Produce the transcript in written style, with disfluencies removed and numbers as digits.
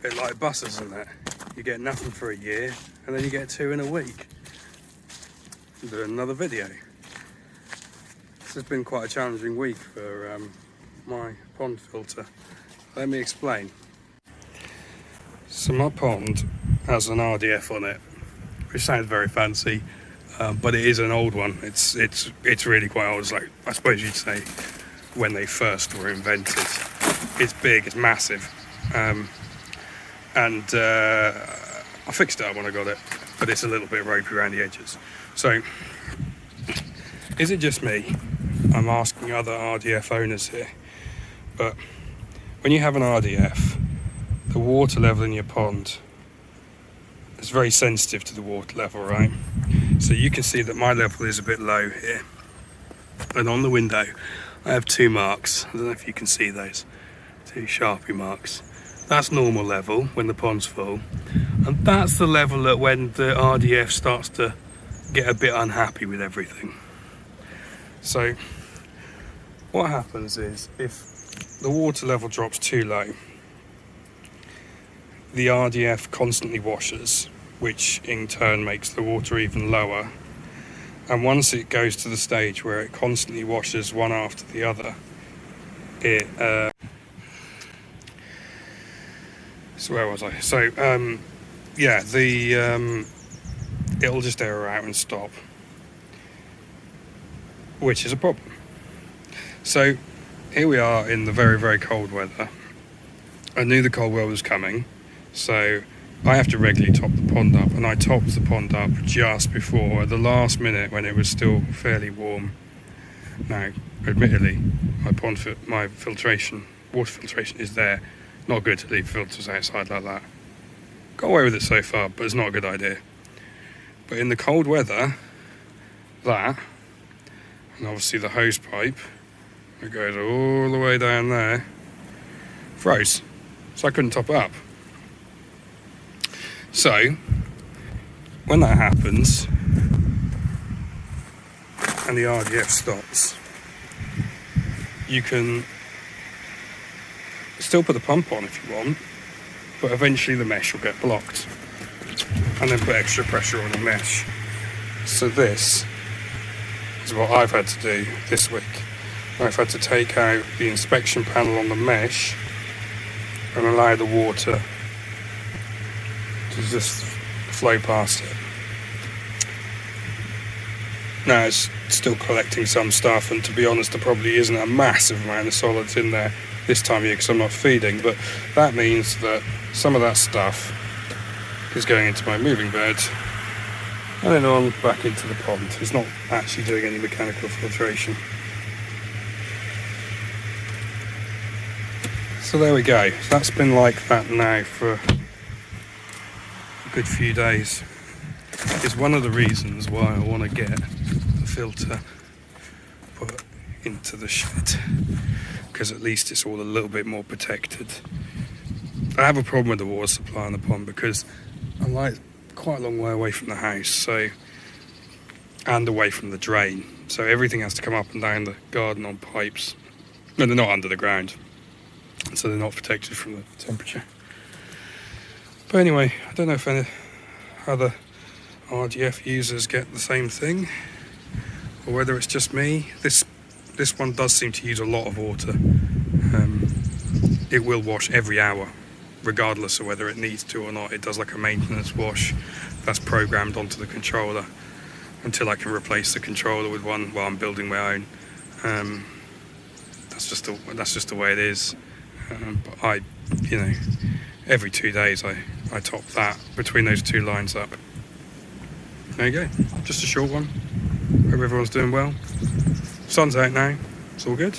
bit like buses, isn't it? You get nothing for a year, and then you get 2 in a week. Do another video. This has been quite a challenging week for my pond filter. Let me explain. So my pond has an RDF on it, which sounds very fancy, but it is an old one. It's really quite old. It's like, I suppose you'd say, when they first were invented. It's big, it's massive, and I fixed it up when I got it, but it's a little bit ropey around the edges. So, is it just me? I'm asking other RDF owners here, but when you have an RDF, the water level in your pond is very sensitive to the water level, right? So you can see that my level is a bit low here, and on the window I have 2 marks. I don't know if you can see those, 2 Sharpie marks. That's normal level when the pond's full, and that's the level that when the RDF starts to get a bit unhappy with everything. So what happens is, if the water level drops too low, the RDF constantly washes, which in turn makes the water even lower. And once it goes to the stage where it constantly washes one after the other, so where was I? So yeah, it'll just error out and stop, which is a problem. So here we are in the very, very cold weather. I knew the cold weather was coming, so I have to regularly top the pond up, and I topped the pond up just before, at the last minute when it was still fairly warm. Now, admittedly, my filtration, water filtration is there. Not good to leave filters outside like that. Got away with it so far, but it's not a good idea. But in the cold weather, that, and obviously the hose pipe, it goes all the way down there, froze. So I couldn't top it up. So, when that happens, and the RDF stops, you can still put the pump on if you want, but eventually the mesh will get blocked, and then put extra pressure on the mesh. So this is what I've had to do this week. I've had to take out the inspection panel on the mesh and allow the water to just flow past it. Now it's still collecting some stuff, and to be honest, there probably isn't a massive amount of solids in there this time of year because I'm not feeding, but that means that some of that stuff is going into my moving bed and then on back into the pond. It's not actually doing any mechanical filtration. So there we go. That's been like that now for a good few days. It's one of the reasons why I want to get the filter put into the shed, because at least it's all a little bit more protected. I have a problem with the water supply in the pond because I'm like quite a long way away from the house, and away from the drain, so everything has to come up and down the garden on pipes, and they're not under the ground, so they're not protected from the temperature. But anyway, I don't know if any other RDF users get the same thing, or whether it's just me. This one does seem to use a lot of water. It will wash every hour, regardless of whether it needs to or not. It does like a maintenance wash that's programmed onto the controller until I can replace the controller with one while I'm building my own. That's just the way it is. But every 2 days I top that between those 2 lines up. There you go, just a short one. Hope everyone's doing well. Sun's out now, it's all good.